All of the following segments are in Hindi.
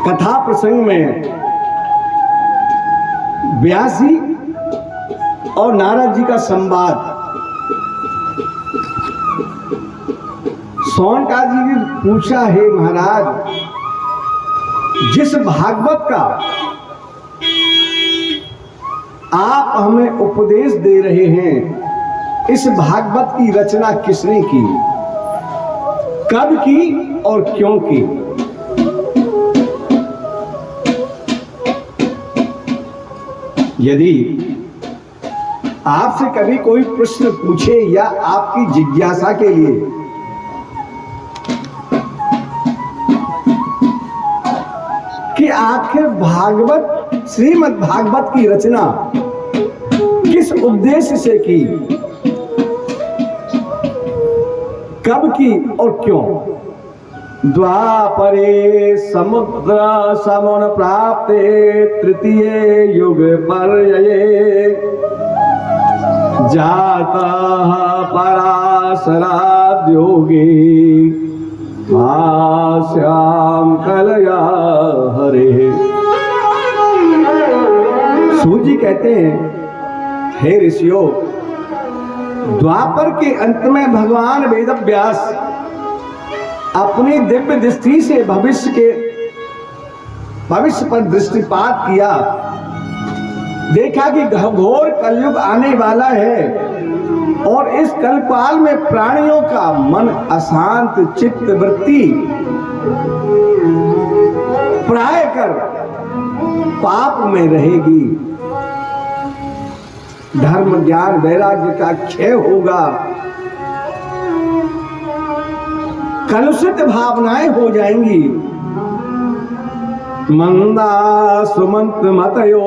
कथा प्रसंग में व्यास जी और नारद जी का संवाद सौनका जी ने पूछा, है महाराज, जिस भागवत का आप हमें उपदेश दे रहे हैं, इस भागवत की रचना किसने की, कब की और क्यों की? यदि आपसे कभी कोई प्रश्न पूछे या आपकी जिज्ञासा के लिए कि आखिर भागवत, श्रीमद् भागवत की रचना किस उद्देश्य से की, कब की और क्यों? द्वापरे समुद्र समन प्राप्ते तृतीये युग पर्यये जातः पराशराद् योगी भाष्याम कलया हरे। सूजी कहते हैं, हे ऋषियों, द्वापर के अंत में भगवान वेदव्यास अपनी दिव्य दृष्टि से भविष्य पर दृष्टिपात किया। देखा कि घोर कलयुग आने वाला है और इस कलकाल में प्राणियों का मन अशांत चित्त वृत्ति प्राय कर पाप में रहेगी, धर्म ज्ञान वैराग्य का क्षय होगा, कलुषित भावनाएं हो जाएंगी। मंदा सुमंत मतयो,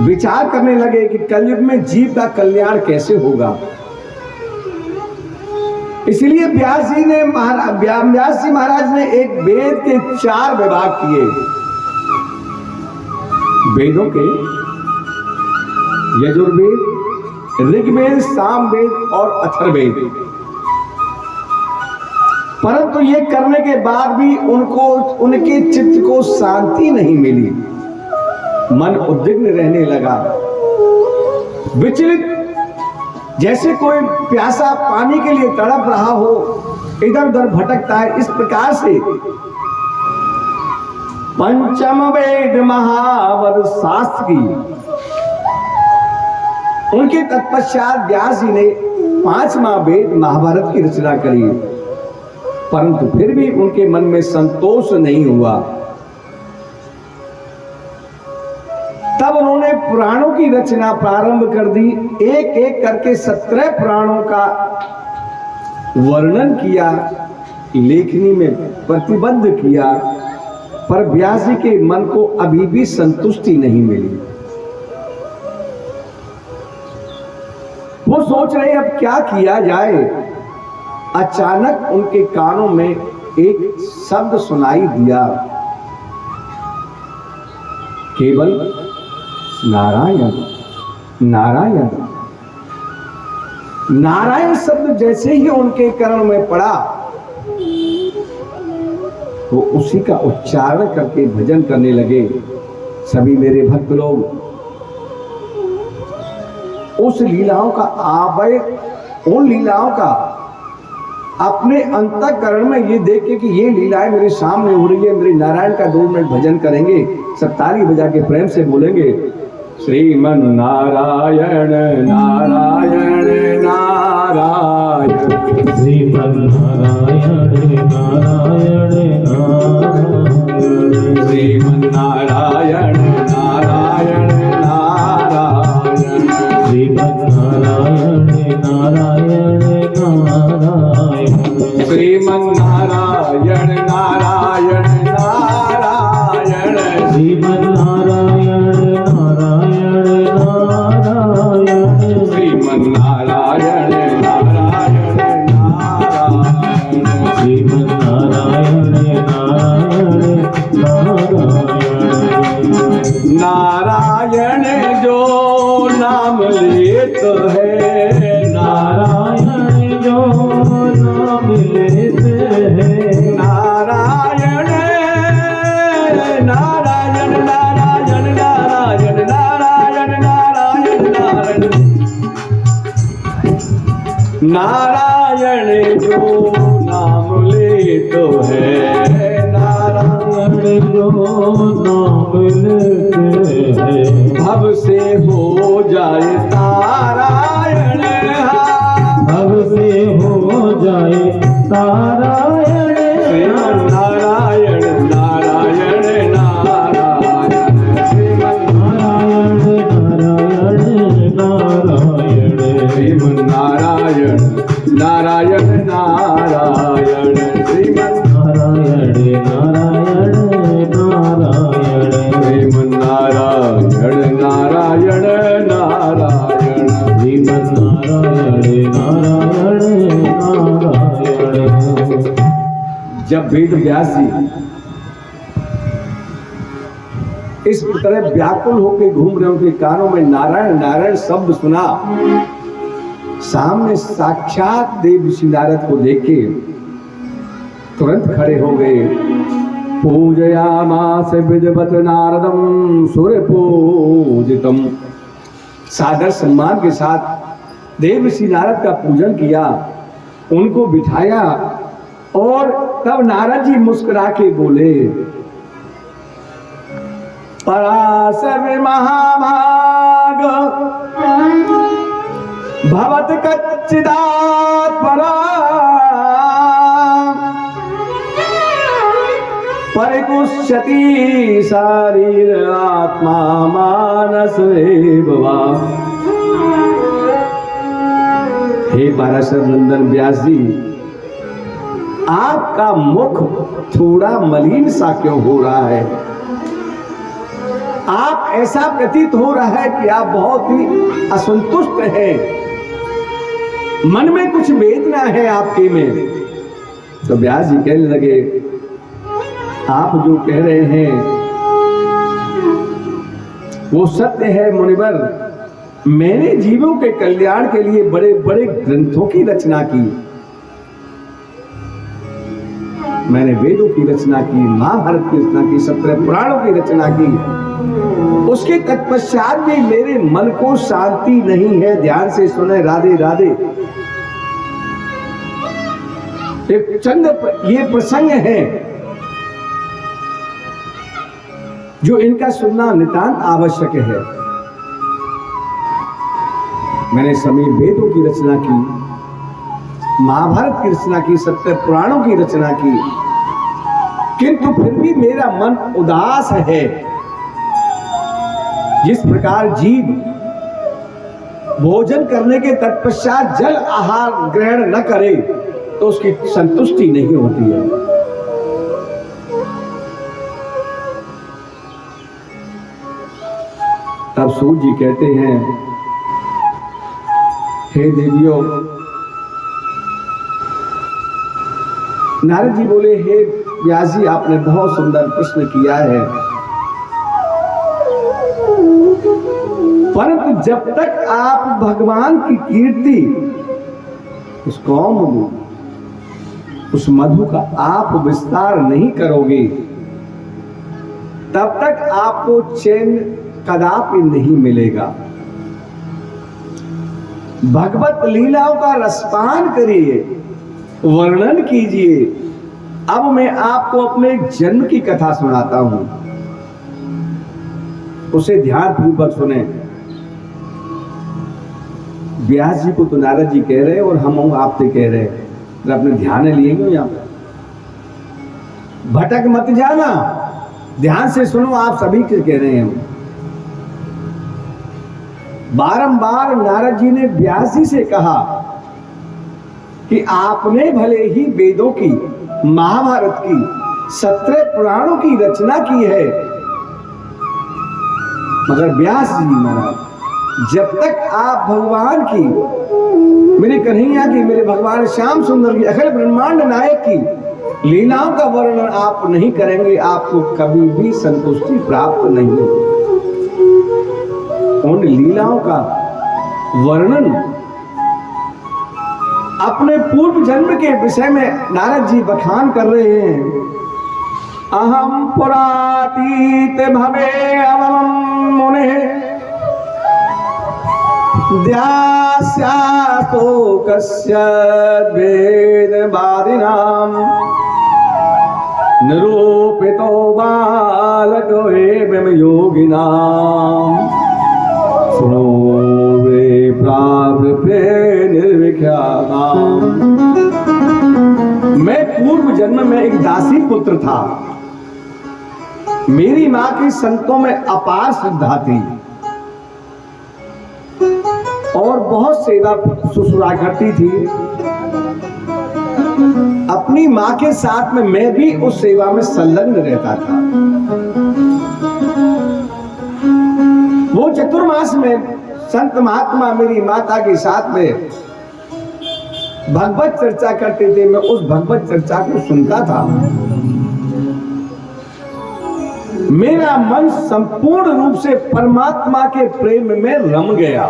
विचार करने लगे कि कलयुग में जीव का कल्याण कैसे होगा। इसलिए व्यास जी महाराज ने एक वेद के 4 विभाग किए। वेदों के यजुर्वेद, ऋग्वेद, सामवेद और अथर्ववेद। परंतु ये करने के बाद भी उनके चित्त को शांति नहीं मिली, मन उद्विग्न रहने लगा, विचलित, जैसे कोई प्यासा पानी के लिए तड़प रहा हो, इधर उधर भटकता है। इस प्रकार से पंचम वेद महावद शास्त्र की उनके तत्पश्चात व्यास जी ने 5वां वेद महाभारत की रचना करी। परंतु फिर भी उनके मन में संतोष नहीं हुआ। तब उन्होंने पुराणों की रचना प्रारंभ कर दी। एक एक करके 17 पुराणों का वर्णन किया, लेखनी में प्रतिबद्ध किया, पर व्यास जी के मन को अभी भी संतुष्टि नहीं मिली। वो सोच रहे अब क्या किया जाए। अचानक उनके कानों में एक शब्द सुनाई दिया, केवल नारायण नारायण। नारायण शब्द जैसे ही उनके कान में पड़ा तो उसी का उच्चारण करके भजन करने लगे। सभी मेरे भक्त लोग उस लीलाओं का उन लीलाओं का अपने अंतःकरण में ये देख के कि ये लीलाएं मेरे सामने हो रही है, मेरे नारायण का 2 मिनट भजन करेंगे। सब ताली बजा के प्रेम से बोलेंगे, श्रीमन नारायण नारायण नारायण, श्रीमन नारायण नारायण नारायण, श्रीमन नारायण नारायण नारायण, श्रीमन नारायण नारायण नारायण, श्रीमन नारायण नारायण नारायण, श्रीमन नारायण नारायण नारायण, श्रीमन नारायण नारायण नारायण, श्रीमन नारायण नारायण नारायण। नारायण जो नाम लेत है, नारायण जो नाम लेते हैं, नारायण नारायण जो नाम ले तो है नारायण, जो नाम लेते हैं भव से हो जाए तारायण, भव से हो जाए तारायण। नारायण नारायण नारायण, नारायण नारायण नारायण, श्रीमन नारायण नारायण नारायण, श्रीमन नारायण नारायण नारायण, श्रीमन नारायण नारायण नारायण, श्रीमन नारायण नारायण नारायण। जब वेद व्यास जी इस तरह व्याकुल होकर घूम रहे उनके कानों में नारायण नारायण शब्द सुना, सामने साक्षात देव ऋषि नारद को देख के तुरंत खड़े हो गए। पूजयामास विधिवत नारदम सूर्य पूजितम, सादर सम्मान के साथ देव ऋषि नारद का पूजन किया, उनको बिठाया और तब नारद जी मुस्कुरा के बोले, पराशर महाभाग भवत कच्चिदात्मना परिकुष्यति शरीर आत्मा मानस एव वा। हे पराशर नंदन व्यास जी, आपका मुख थोड़ा मलिन सा क्यों हो रहा है? आप ऐसा प्रतीत हो रहा है कि आप बहुत ही असंतुष्ट हैं, मन में कुछ वेदना है आपके में। तो व्यास जी कहने लगे, आप जो कह रहे हैं वो सत्य है मुनिवर। मैंने जीवों के कल्याण के लिए बड़े बड़े ग्रंथों की रचना की, मैंने वेदों की रचना की, महाभारत की रचना की, 17 पुराणों की रचना की। उसके तत्पश्चात भी मेरे मन को शांति नहीं है। ध्यान से सुने, राधे राधे। एक चंद ये प्रसंग है जो इनका सुनना नितांत आवश्यक है। मैंने सभी वेदों की रचना की, महाभारत की रचना की, 17 पुराणों की रचना की, किंतु फिर भी मेरा मन उदास है। जिस प्रकार जीव भोजन करने के तत्पश्चात जल आहार ग्रहण न करे तो उसकी संतुष्टि नहीं होती है। तब सूर्य जी कहते हैं, हे देवियों, नारद जी बोले, हे व्यास जी, आपने बहुत सुंदर प्रश्न किया है, परंतु जब तक आप भगवान की कीर्ति, उस कौम, उस मधु का आप विस्तार नहीं करोगे, तब तक आपको चैन कदापि नहीं मिलेगा। भगवत लीलाओं का रसपान करिए, वर्णन कीजिए। अब मैं आपको अपने जन्म की कथा सुनाता हूं, उसे ध्यान पूर्वक सुने। व्यास जी को तो नारद जी कह रहे हैं और हम आपसे कह रहे हैं, तो अपने ध्यान लिए क्यों? यहाँ पर भटक मत जाना, ध्यान से सुनो, आप सभी के कह रहे हैं। बारंबार नारद जी ने व्यास जी से कहा कि आपने भले ही वेदों की, महाभारत की, 17 पुराणों की रचना की है, मगर व्यास जी महाराज, जब तक आप भगवान की, मेरे कन्हैया की, मेरे भगवान श्याम सुंदर की, अखिल ब्रह्मांड नायक की लीलाओं का वर्णन आप नहीं करेंगे, आपको कभी भी संतुष्टि प्राप्त नहीं होगी। उन लीलाओं का वर्णन अपने पूर्व जन्म के विषय में नारद जी बखान कर रहे हैं। अहम पुरातीत भवे अवम मुने ध्यास्यातो कस्य वेदवादिनां निरूपितो बालको एवं योगिनां सुनो वे प्रावृते निर्विख्याताम्। मैं पूर्व जन्म में एक दासी पुत्र था। मेरी मां की संतों में अपार श्रद्धा थी और बहुत सेवा सुसुरा करती थी। अपनी मां के साथ में मैं भी उस सेवा में संलग्न रहता था। वो चतुर्मास में संत महात्मा मेरी माता के साथ में भगवत चर्चा करते थे। मैं उस भगवत चर्चा को सुनता था। मेरा मन संपूर्ण रूप से परमात्मा के प्रेम में रम गया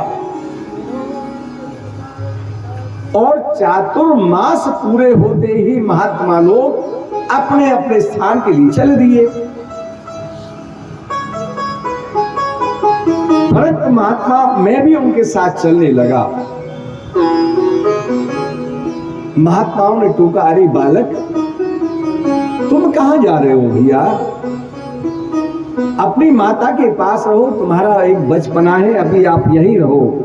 और चातुर्मास पूरे होते ही महात्मा लोग अपने अपने स्थान के लिए चल दिए। परंतु महात्मा मैं भी उनके साथ चलने लगा। महात्माओं ने टोका, अरे बालक तुम कहां जा रहे हो भैया? अपनी माता के पास रहो, तुम्हारा एक बचपना है, अभी आप यहीं रहो।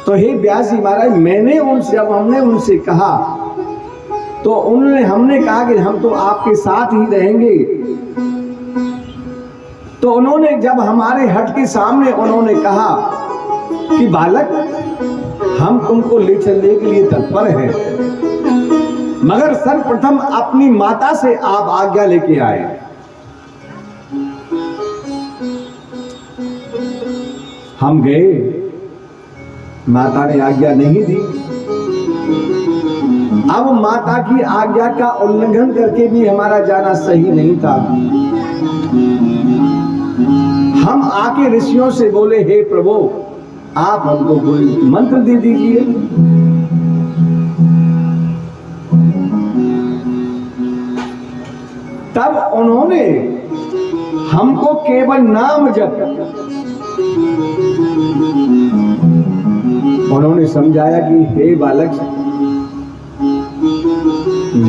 तो हे व्यास जी महाराज, मैंने उनसे, जब हमने उनसे कहा तो हमने कहा कि हम तो आपके साथ ही रहेंगे। तो उन्होंने जब हमारे हट के सामने उन्होंने कहा कि बालक हम तुमको ले चलने के लिए तत्पर हैं, मगर सर्वप्रथम अपनी माता से आप आज्ञा लेके आए। हम गए, माता ने आज्ञा नहीं दी। अब माता की आज्ञा का उल्लंघन करके भी हमारा जाना सही नहीं था। हम आके ऋषियों से बोले, हे प्रभु आप हमको कोई मंत्र दे दीजिए। तब उन्होंने हमको केवल नाम जप उन्होंने समझाया कि हे बालक,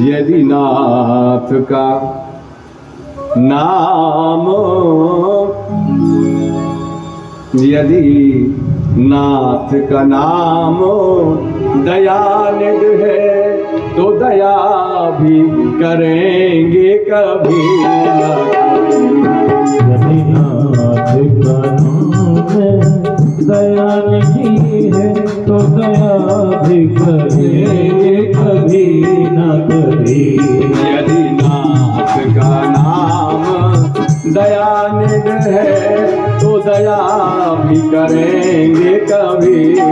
यदि नाथ का नाम, यदि नाथ का नाम दयानिधि है तो दया भी करेंगे कभी ना। यदि नाथ का नाम दयानिधि है तो दया भी करेंगे कभी ना कभी। यदि नाथ का नाम दयानिधि है तो दया भी करेंगे कभी ना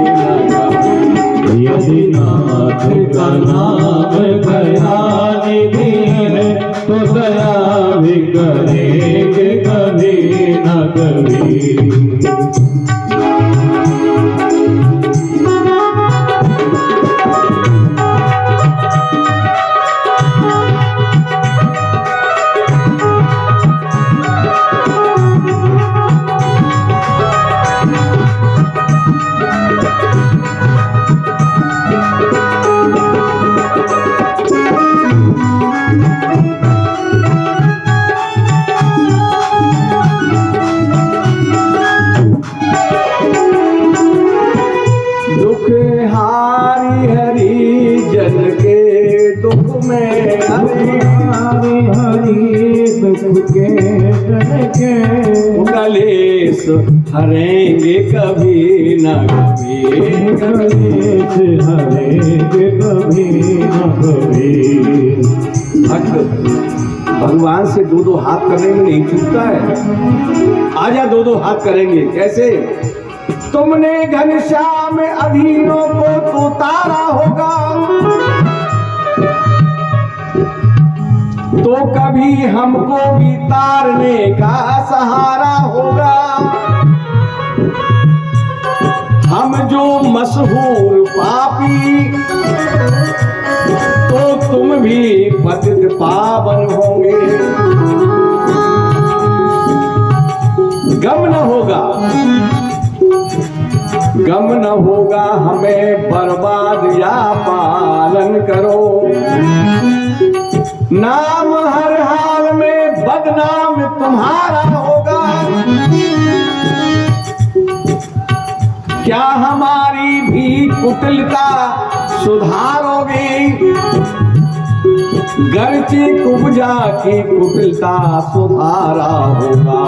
कभी। यदि नाथ का नाम दयानिधि है तो दया भी करेंगे कभी ना कभी। कलेश हरेंगे कभी न कभी। कलेश हरेंगे कभी न कभी। भक्त भगवान से दो दो हाथ करने में नहीं चूकता है। आजा दो दो हाथ करेंगे। कैसे? तुमने घनश्याम अधीनों को तो तारा होगा, तो कभी हमको भी तारने का सहारा होगा। हम जो मशहूर पापी, तो तुम भी पतित पावन होंगे। गम न होगा न होगा हमें बर्बाद या पालन करो। नाम हर हाल में बदनाम तुम्हारा होगा, क्या हमारी भी कुटिलता सुधारोगे? गर्ची कुब्जा की कुटिलता सुधारा होगा।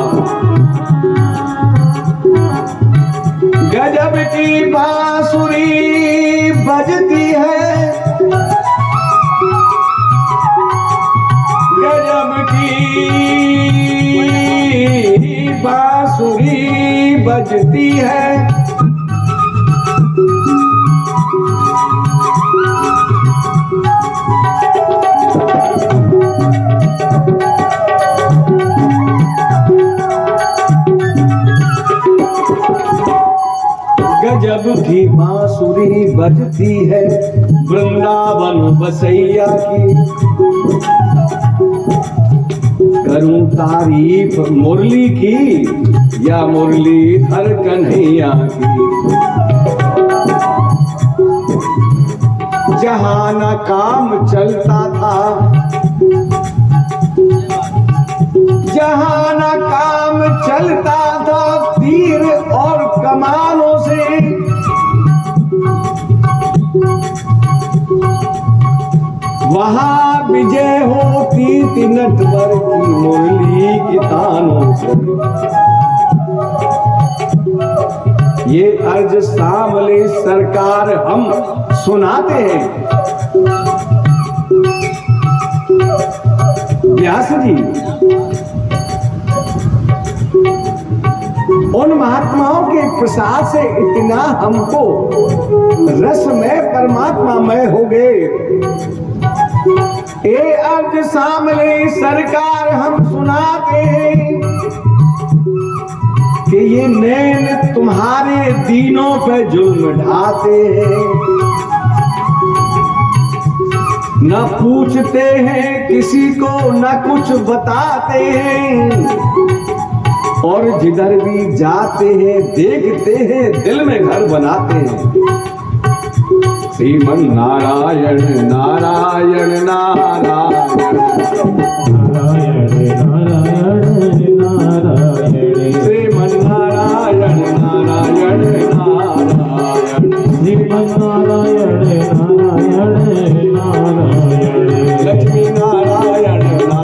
गजब की बांसुरी बजती है, गजब की बांसुरी बजती है। गजब की बांसुरी बजती है वृंदावन बसैया की। करूं तारीफ मुरली की या मुरलीधर कन्हैया की। जहां न काम चलता था, जहां न काम चलता था तीर और कमानों से, वहां विजय होती थी नटवर की मुरली की तानों से। ये अर्ज सामले सरकार हम सुनाते हैं। व्यास जी उन महात्माओं के प्रसाद से इतना हमको रस में परमात्मा में हो गए। ये अर्ज सामने सरकार हम सुनाते हैं कि ये नैन तुम्हारे दीनों पे जुल्म ढाते हैं। न पूछते हैं किसी को, न कुछ बताते हैं, और जिधर भी जाते हैं देखते हैं दिल में घर बनाते हैं। श्रीमन नारायण नारायण नारायण नारायण नारायण नारायण